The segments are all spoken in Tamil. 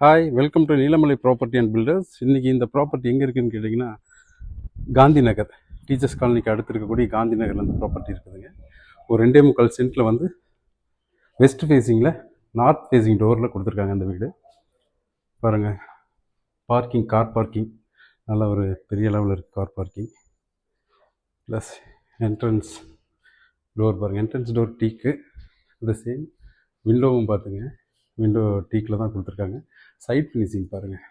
Hi, welcome to Neelamalai property and builders. இன்றைக்கி இந்த ப்ராப்பர்ட்டி எங்கே இருக்குதுன்னு கேட்டிங்கன்னா, காந்தி நகர் டீச்சர்ஸ் காலனிக்கு அடுத்து இருக்கக்கூடிய காந்தி நகரில் இந்த ப்ராப்பர்ட்டி இருக்குதுங்க. ஒரு 2.25 சென்ட்டில் வந்து வெஸ்ட் ஃபேஸிங்கில் நார்த் ஃபேஸிங் டோரில் கொடுத்துருக்காங்க அந்த வீடு. பாருங்கள், பார்க்கிங், கார் பார்க்கிங் நல்ல ஒரு பெரிய லெவலில் இருக்குது. Car parking plus entrance door பாருங்கள், என்ட்ரன்ஸ் டோர் டீக்கு. இந்த சேம் விண்டோவும் பார்த்துங்க, விண்டோ டீக்கில் தான் கொடுத்துருக்காங்க. சைட் ஃபினிஷிங் பாருங்கள்,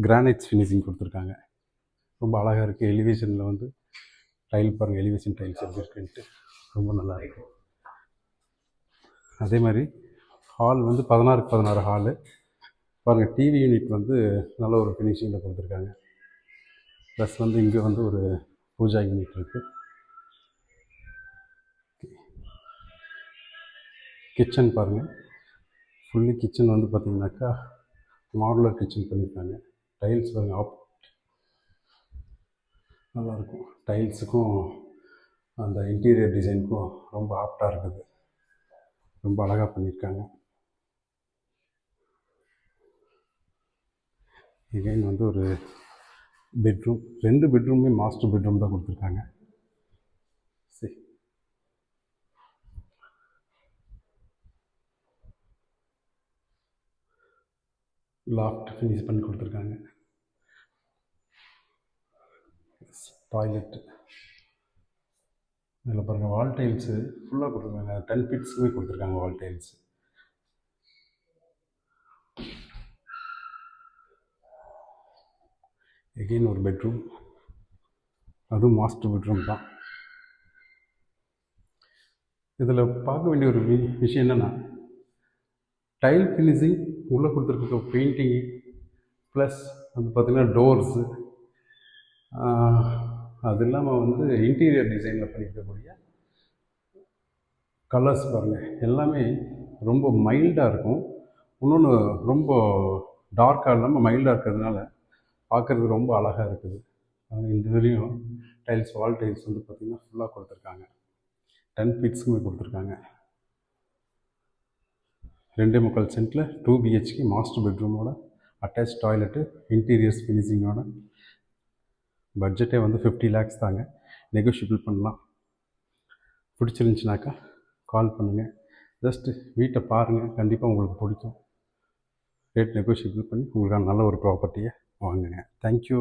கிரானைட்ஸ் ஃபினிஷிங் கொடுத்துருக்காங்க. ரொம்ப அழகாக இருக்குது. எலிவேஷனில் வந்து டைல் பாருங்கள், எலிவேஷன் டைல்ஸ் எப்படி இருக்குன்ட்டு ரொம்ப நல்லாயிருக்கு. அதே மாதிரி ஹால் வந்து 16க்கு 16 ஹாலு பாருங்கள். டிவி யூனிட் வந்து நல்ல ஒரு ஃபினிஷிங்கில் கொடுத்துருக்காங்க. ப்ளஸ் வந்து இங்கே வந்து ஒரு பூஜா யூனிட் இருக்குது. கிச்சன் பாருங்கள், ஃபுல்லி கிச்சன் வந்து பார்த்திங்கனாக்கா மாடுலர் கிச்சன் பண்ணியிருக்காங்க. டைல்ஸ் பாருங்கள், நல்லாயிருக்கும். டைல்ஸுக்கும் அந்த இன்டீரியர் டிசைனுக்கும் ரொம்ப ஆப்டாக இருக்குது. ரொம்ப அழகாக பண்ணியிருக்காங்க. எகைன் வந்து ஒரு பெட்ரூம், 2 பெட்ரூமே மாஸ்டர் பெட்ரூம் தான் கொடுத்துருக்காங்க. சரி, லாஃப்ட் ஃபினிஷ் பண்ணி கொடுத்துருக்காங்க. டாய்லெட்டு இதில் பாருங்கள், வால் டைல்ஸு ஃபுல்லாக கொடுத்துருக்காங்க. 10 ஃபீட்ஸுமே கொடுத்துருக்காங்க வால் டைல்ஸு. எகெயின் ஒரு பெட்ரூம், அதுவும் மாஸ்டர் பெட்ரூம் தான். இதில் பார்க்க வேண்டிய ஒரு விஷயம் என்னென்னா, டைல் ஃபினிஷிங் உள்ளே கொடுத்துருக்க பெயிண்டிங்கு ப்ளஸ் வந்து பார்த்திங்கன்னா டோர்ஸு, அது இல்லாமல் வந்து இன்டீரியர் டிசைனில் பண்ணியிருக்கக்கூடிய கலர்ஸ் பாருங்கள், எல்லாமே ரொம்ப மைல்டாக இருக்கும். இன்னொன்று ரொம்ப டார்க்காக இல்லாமல் மைல்டாக இருக்கிறதுனால பார்க்குறதுக்கு ரொம்ப அழகாக இருக்குது. இந்த வரையும் டைல்ஸ், வால் டைல்ஸ் வந்து பார்த்திங்கன்னா ஃபுல்லாக கொடுத்துருக்காங்க. 10 ஃபீட்ஸுக்குமே கொடுத்துருக்காங்க. 2.25 சென்ட்டில் 2 BHK மாஸ்டர் பெட்ரூமோட அட்டாச் டாய்லெட்டு, இன்டீரியர்ஸ் ஃபினிஷிங்கோட. பட்ஜெட்டே வந்து 50 lakhs தாங்க. நெகோஷியபிள் பண்ணலாம். பிடிச்சிருந்துச்சினாக்கா கால் பண்ணுங்கள். ஜஸ்ட்டு வீட்டை பாருங்கள், கண்டிப்பாக உங்களுக்கு பிடிக்கும். ரேட் நெகோஷியபிள் பண்ணி உங்களுக்கான நல்ல ஒரு ப்ராப்பர்ட்டியை வாங்குங்க. தேங்க்யூ.